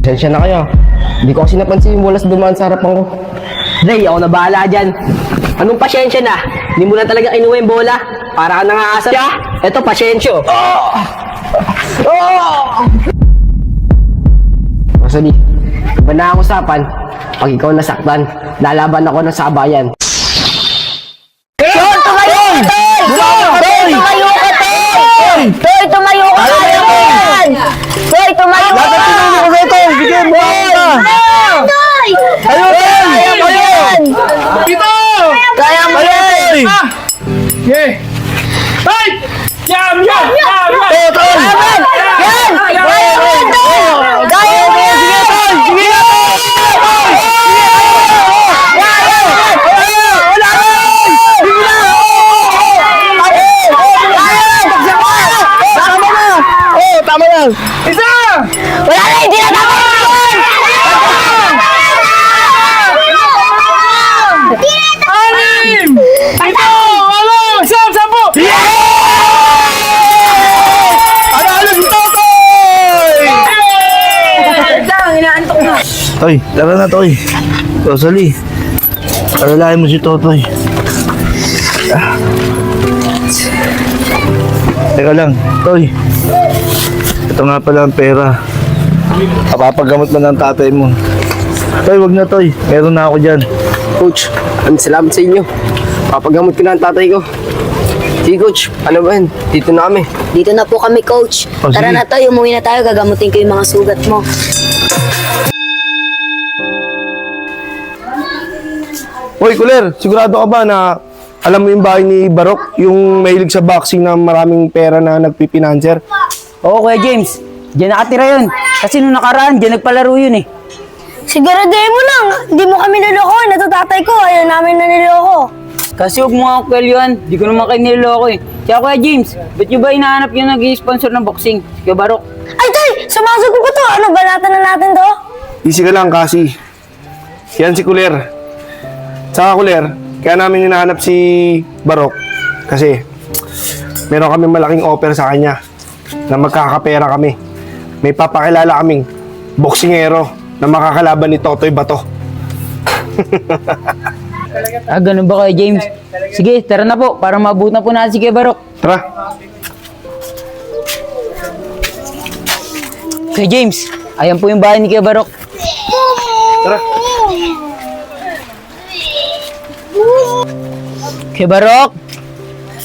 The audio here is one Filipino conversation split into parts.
Sensya na kayo. Hindi ko kasi napansin yung bolas dumaan sa harapan ko. Ray, ako na bahala dyan. Anong pasyensya na? Hindi mo na talaga kinuha yung bola. Para ka nangaasar. Eto, pasyensyo. Rosalie, iba na ang usapan. Pag ikaw nasaktan, lalaban ako ng sabayan. Tol, tumayo ka, Tol! Tol, tumayo ka, Tol! Tol, tumayo ka, Tol! Tol, tumayo ka! Dapat tinulong ko sa'yo, Tol! Sige, buhay ka! Tol! Ayun, Tol! Kaya mo yan! Dito! Kaya mo Ayun, yan! Tol! Sige! Ay! Yam! Tol, Tol! Yan! Yan! Kaya mo yan, Tol! Kaya mo yan! Sige, Tol! Sige! Tama yan! Isa! Wala na, hindi na tama yun! Anim! Ito! Walo! Siyam! Sampu! Ano si Totoy! Inaantok na. Toy, tara na, Toy. Rosalie, alalahin mo si Totoy. Teka lang, Toy. Ito nga pala ang pera. Papagamot mo ng tatay mo. Toy, wag na, Toy. Meron na ako dyan. Coach, salamat sa inyo. Papagamot ko na ang tatay ko. Sige, Coach. Ano ba yan? Dito na kami. Dito na po kami, Coach. Oh, Tara sige. na, Toy. Umuwi na tayo. Gagamutin ko yung mga sugat mo. Hoy, Kuler, sigurado ka ba na alam mo yung bahay ni Barok? Yung mahilig sa boxing na maraming pera na nagpipinanser? Oo, Kuya James. Diyan nakatira yun. Kasi nung nakaraan, diyan nagpalaro yun eh. Siguraduhin mo lang. Hindi mo kami niloko. Natatatay ko. Ayaw namin na niloko. Kasi huwag mo nga ako kalyuan. Di ko naman kayo niloloko eh. Kaya Kuya James, ba't nyo ba hinahanap yung nag-i-sponsor ng boxing? Kuya Barok. Ay, Toy! Sumasagot ko to. Ano, balatan na natin to? Easy ka lang, kasi. Yan si Kuler. Saka Kuler, kaya namin hinahanap si Barok. Kasi, meron kami malaking offer sa kanya na magkakapera kami. May papakilala kaming boksingero na makakalaban ni Totoy Bato. Ah, ganun ba Kuya James? Sige, tara na po. Para mabuti na po natin si Kuya Barok. Tara. Kuya James, ayan po yung bahay ni Kuya Barok. Tara. Kuya Barok!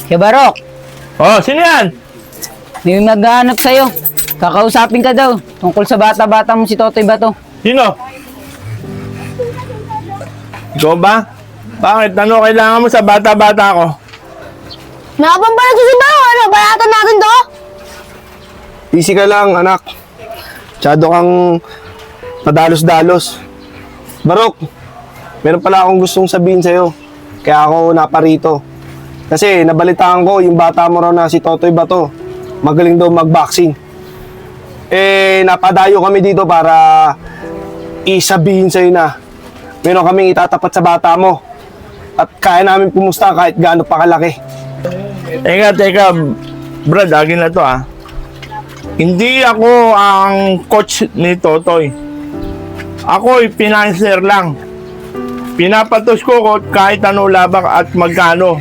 Kuya Barok! Oh, sino yan? May naghahanap sa'yo. Kakausapin ka daw tungkol sa bata-bata mo si Totoy Bato. Sino? Ikaw ba? Bakit? Ano kailangan mo sa bata-bata ko? Nakapang pala to si Bao. Ano, balatan natin to? Easy ka lang, anak. Masyado kang padalos-dalos. Barok, meron pala akong gustong sabihin sa'yo. Kaya ako naparito. Kasi nabalitaan ko yung bata mo raw na si Totoy Bato. Magaling daw mag-boxing. Eh, napadayo kami dito para isabihin sa'yo na meron kaming itatapat sa bata mo. At kaya namin pumusta kahit gaano pa kalaki. Teka, Brad, agin na to ah. Hindi ako ang coach ni Totoy. Ako'y financer lang. Pinapatos ko kahit ano labak at magkano.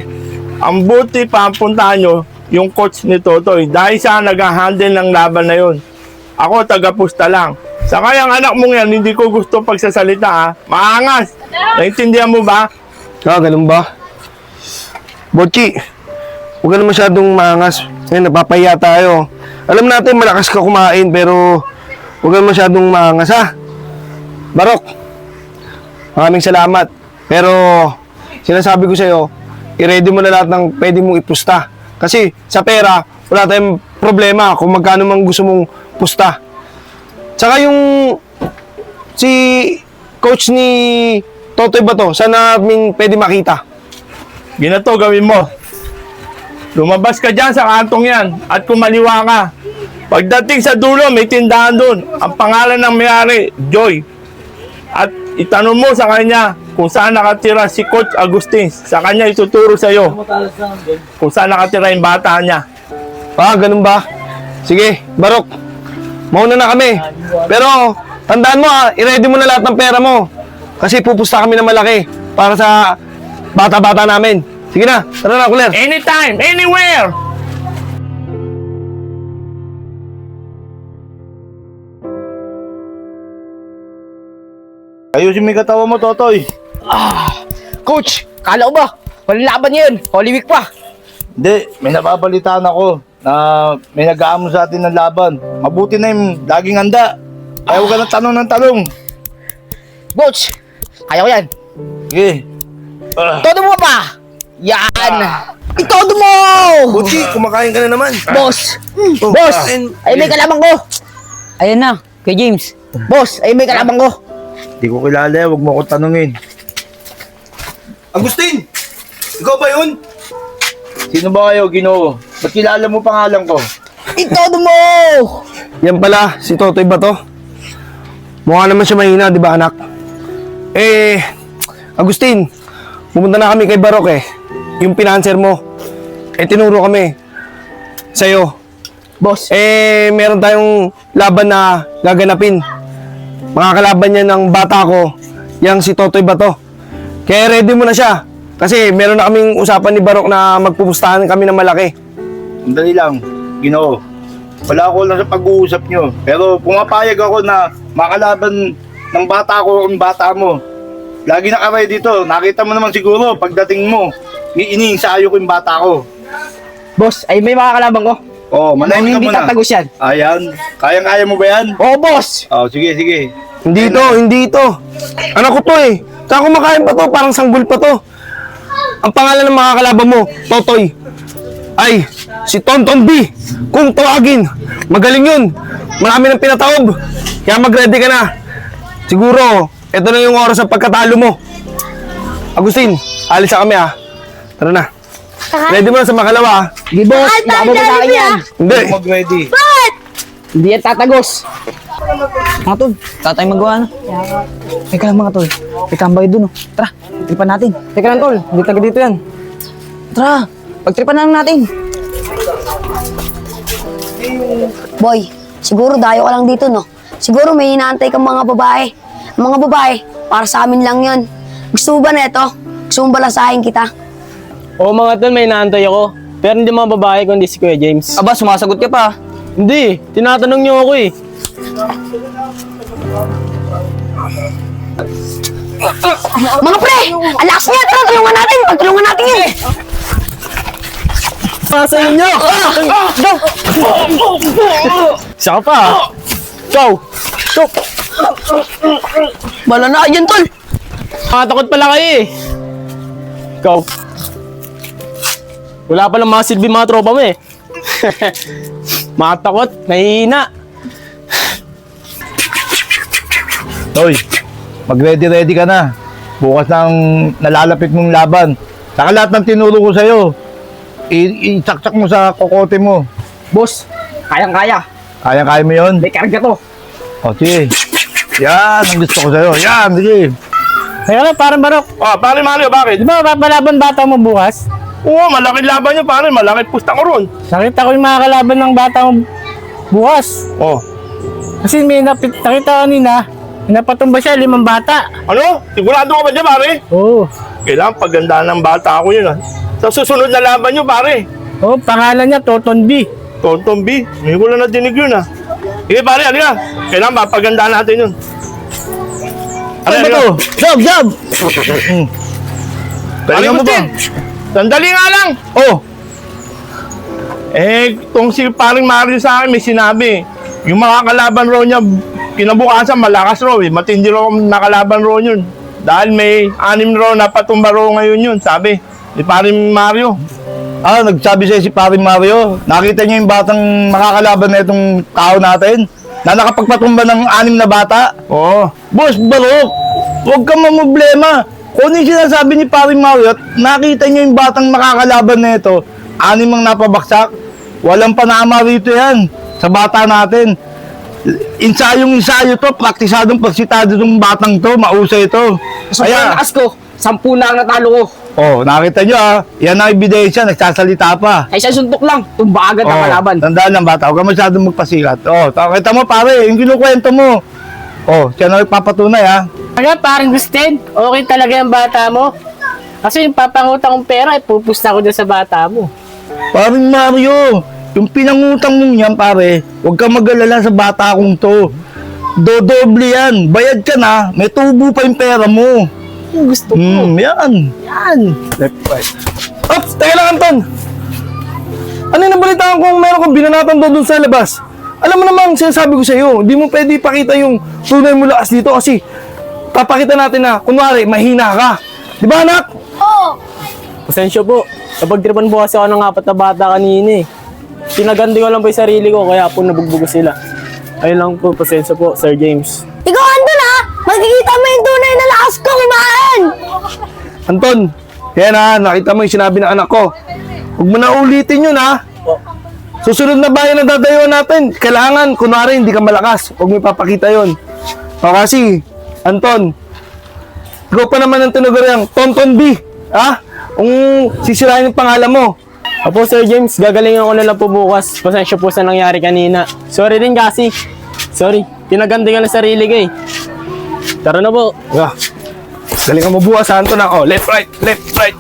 Ang buti pa ang puntahan nyo, yung coach ni Totoy. Dahil siya nag-handle ng laban na yun. Ako, taga-pusta lang. Sa kayang anak mong yan, hindi ko gusto pagsasalita ha. Maangas. Naintindihan mo ba? Ganun ba? Bochi, huwag ka na masyadong maangas. Napapahiya tayo. Alam natin malakas ka kumain, pero huwag ka na masyadong maangas ha. Barok, maraming salamat. Pero sinasabi ko sa'yo, i-ready mo na lahat ng pwede mong ipusta. Kasi sa pera, wala tayong problema kung magkano mang gusto mong pusta. Tsaka yung si coach ni Totoy Bato, saan namin pwede makita? Ginato, gawin mo. Lumabas ka dyan sa kantong yan at kumaliwa ka. Pagdating sa dulo, may tindahan doon. Ang pangalan ng may-ari, Joy. At itanong mo sa kanya kung saan nakatira si Coach Agustin. Sa kanya ituturo sa iyo kung saan nakatira yung bata niya. Ganun ba? Sige, Barok. Mauna na kami. Pero Tandaan mo ha, i-ready mo na lahat ng pera mo. Kasi pupusta kami ng malaki para sa bata-bata namin. Sige na, tara na, Kuler. Anytime, anywhere! Ayusin mo yung katawan mo, Totoy. Coach, kala ko ba? Walang laban yun. Holy Week pa. Hindi, may nababalitaan ako na may nag-aamon sa atin ng laban. Mabuti na yung laging handa. Ayaw ka ng tanong ng tanong. Coach, kaya ko yan. Sige. Todo mo pa. Yan. Itodo mo! Butchi, kumakain ka na naman. Boss! Oh, Boss! kain. Ay, may kalabang ko! Ayan na, kay James. Boss! Ay, may kalabang ko! Hindi ko kilala, huwag mo ako tanungin. Agustin! Ikaw ba yun? Sino ba kayo, Ginoo? Ba't kilala mo pangalan ko? Itodo mo! Yan pala, si Totoy ba to? Mukha naman siya mahina, di ba anak? Agustin, pumunta na kami kay Barok yung pinanser mo. Tinuro kami sa'yo. Boss! Meron tayong laban na gaganapin. Mga kalaban niya ng bata ko, yang si Totoy ba to? Kaya ready mo na siya. Kasi meron na kaming usapan ni Barok na magpupustahan kami ng malaki. Sandali lang, Ginoo. Wala ako lang sa pag-uusap nyo. Pero pumapayag ako na makalaban ng bata ko ang bata mo. Lagi naka-ready dito. Nakita mo naman siguro pagdating mo. Iniinsayo ko yung bata ko. Boss! Ay, may mga kalabang ko! Oh, manahimik ka Hindi muna. tatagos yan! Ayan. Kayang-kaya mo ba yan? Oo, boss! Oh, sige, sige. Hindi ito. Anak ko to Saan kumakain pa to? Parang sanggol pa to. Ang pangalan ng mga kalaban mo, Totoy, ay si Tonton B. Kung tawagin, magaling yun. Marami nang pinataob. Kaya mag-ready ka na. Siguro, ito na yung oras ng pagkatalo mo. Agustin, alis na kami Tara na. Ready mo na sa makalawa Hindi, boss! Baka mo sa akin yan! Hindi. Mag-ready. Hindi yan tatagos! Mga tol, tatay magawa na. Teka lang mga tol, may tambay dun Tara, tripan natin. Teka lang, tol. Hindi taga dito yan. Tara, pagtripan na lang natin. Boy, siguro dayo ka lang dito, no? Siguro may hinaantay kang mga babae. Ang mga babae, para sa amin lang yon. Gusto mo ba na ito? Gusto mo balasahin kita? Oo mga tol, may inaantay ako. Pero hindi mga babae kundi si Kuya James. Aba, sumasagot ka pa. Hindi, tinatanong niyo ako Mga pre, ang lakas niya! Tara, tulungan natin! Pagtulungan natin yun! Para sa inyo! Isa ka pa Ikaw! Bala na yan, tol! Makatakot pala kayo Ikaw! Wala palang mga silbi mga tropa mo Makatakot, nahihina. Toy, mag-ready-ready ka na. Bukas nang nalalapit mong laban. Saka lahat ng tinuro ko sa'yo, isaksak mo sa kokote mo. Boss! Kayang-kaya! Kaya-kaya mo yun? May karga to! O, sige. Yan, ang gusto ko sa'yo. Yan, sige. Kaya lang, parang Barok. Ah, pare Mario, bakit? Di ba mapapalaban bata mo bukas? Oo, malaking laban nyo, pare. Malaking pusta ko ron. Nakita ko yung mga kalaban ng bata mo bukas. Oh. Kasi may nakita kanina, napatumba siya 5 bata. Ano? Sigurado ka ba dyan, pare? Oo. Kailangan pagandaan ng bata ako yun, Sa susunod na laban nyo, pare. Oh, pangalan niya Toton B. Tonton B. Hindi ko lang nadinig yun, Sige, pare, halika. Kailangan mapagandaan natin yun. Ano ba to? Job! Galingan mo ba? Sandali nga lang. Oh, Itong si paring Mario sa akin, may sinabi. Yung mga kalaban raw niya, kinabukasan, malakas raw, Matindi raw ang nakalaban raw yun. Dahil may 6 raw na patumba raw ngayon yun, sabi. Ni paring Mario. nagsabi sa'yo si Paring Mario. Nakita niya yung batang makakalaban na itong tao natin na nakapagpatumba ng 6 na bata. Oo. Boss Barok, huwag kang mamblema. Kung ano yung sinasabi ni Paring Mario at nakita niyo yung batang makakalaban na ito, 6 ang napabaksak, walang panama rito yan sa bata natin. Insayong-insayo to, praktisadong pagsitado ng batang to, mausay ito. Sobrang lakas ko! 10 na ang natalo ko! Nakita nyo yan ang ebidensya, nagsasalita pa. Ay, siya suntok lang! Tumba agad ang kalaban! Tandaan lang bata, huwag ka masyadong magpasikat. Kita mo pare, yung kinukwento mo, Oh, siya na nagpapatunay ha. Kaya parang Gustin, okay talaga yung bata mo. Kasi yung papangutang kong pera, ipupusta ko dyan sa bata mo. Paring Mario, yung pinangutang mong yan pare, huwag kang mag-alala sa bata kong to. Dodoble yan. Bayad ka na, may tubo pa yung pera mo. Gusto ko. Yan. Yan. Left, right. Ops! Teka lang, Anton! Ano yung nabalitaan kung meron kang binanatan doon sa labas? Alam mo naman, sinasabi ko sa iyo, hindi mo pwede ipakita yung tunay mo lakas dito kasi papakita natin na, kunwari, mahina ka. Di ba, anak? Pasensya po. Napagtripan po kasi ako ng 4 na bata kanina eh. Pinagandi ko lang po yung sarili ko kaya po nabugbugo sila. Ayun lang po, pasensya po, Sir James. Ikaw, Anton, ha? Makikita mo yung tunay na lakas ko kumain! Anton, yan ha, nakita mo yung sinabi ng anak ko. Huwag mo na ulitin yun ha. Susunod na bayan na dadayuan natin, kailangan, kunwari, hindi ka malakas. Huwag mo ipapakita yun. O kasi, Anton, ikaw pa naman ang tinaguriang Tonton B. Ha? Kung sisirain yung pangalan mo. Apo, Sir James, gagalingan ko na lang po bukas. Pasensya po sa nangyari kanina. Sorry din kasi. Sorry, pinagandi ka ng sarili ko eh. Tara na po. Yeah. Galing ka mabuha sa Anton ha. O, left, right, left, right.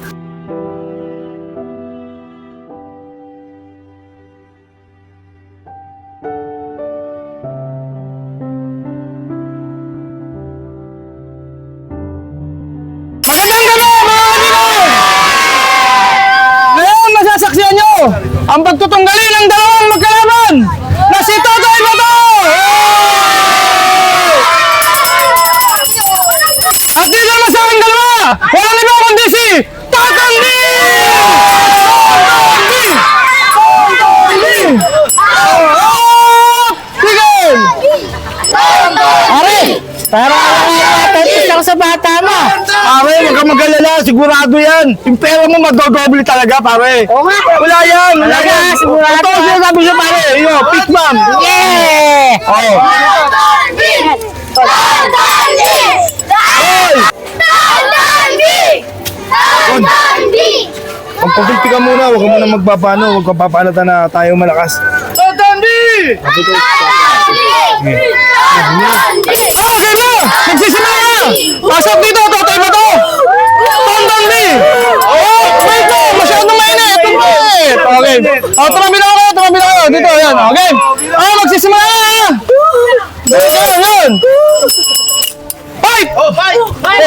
Ngayon, masasaksiyan nyo ang pagtutunggali ng dalawang magkalaban na si Totoy Bato! At dito naman sa aming dalawa, walang iba kundi si Totoy B! Tigil! Pare, parang nakakatapos ako sa bata mo. Pare, huwag kang mag-alala, sigurado yan. Yung pera mo madodoble talaga, pare. Oo nga. Wala yan, wala Talaga, yan. sigurado. Totoo sinasabi siya, pare. Iyo, pitch bomb. Yeah! Oh. Pagpagulpi ka muna, huwag ka muna magpapano, huwag ka papaalata na tayo malakas. Okay na! Magsisimula na! Pasok dito, Totoy Bato! Tonton B! Oh, wait ko! Masyadong mainit! Mainit! Okay. Oh, tumabi na ako! Tumabi na ako! Dito, yan. Okay. Oh, magsisimula na! Yan, yan! Fight! Oh, fight! Oh, ayan!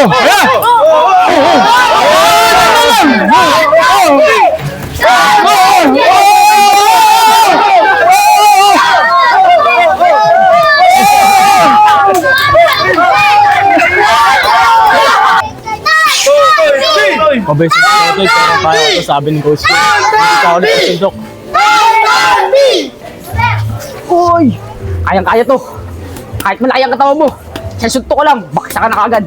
Mabay sa Totoy, pero kaya ko to, sabi ni Coach. Hindi ka ulit pasensok. Uy! Kayang-kaya to. Kahit malaki ang katawan mo. Sasunto ko lang, baksa ka na kagad.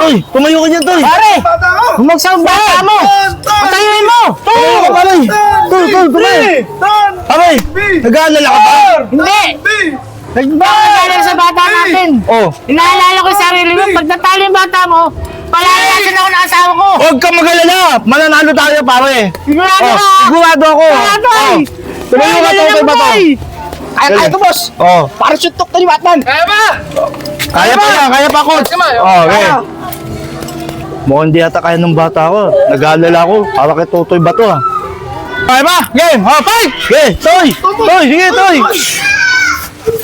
Uy, tumayo ka dyan, Toy! Pare, bumagsak ang bata mo. Patayin mo. Tumayo ka, pare! Toy, tumayo! Pare, nag-aalala ka ba? Hindi. Nagbabalala sa bata natin. Oh. Inaalala ko yung sarili mo. Pag natalo yung bata mo, palalayasin ako ng asawa ko. Huwag kang mag-alala! Mananalo tayo, pare! Sigurado Oh, ka. sigurado ako! Sigurado ay. Tumayo ka, Totoy Bato! Kaya to, boss. Oh, Para suntok to ni Batman. kaya pa yan, kaya pa, coach! Oh, okay. Mukhang di ata kaya ng bata ko. Nag-aalala ko, para kay Totoy Bato, ha. Kaya pa! Game! Oh, fight! Okay, Toy! Toy, sige, Toy!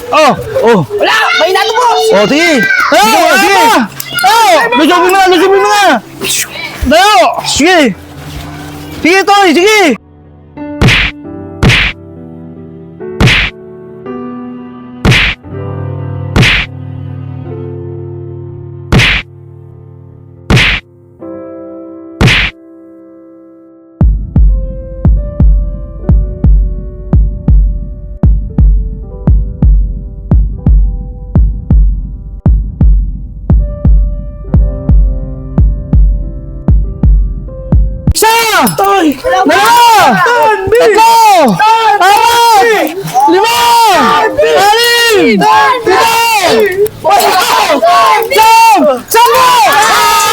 Oh, oh, Wala, may nato, boss. oh, sige! Tayo, sige! Tayo! Lusubin mo na, lusubin mo na! Tayo! Sige! Sige, Toy, sige! Toy! Dalawa! Tatlo! Apat! Lima! Anim! Pito! Walo! Siyam! 10!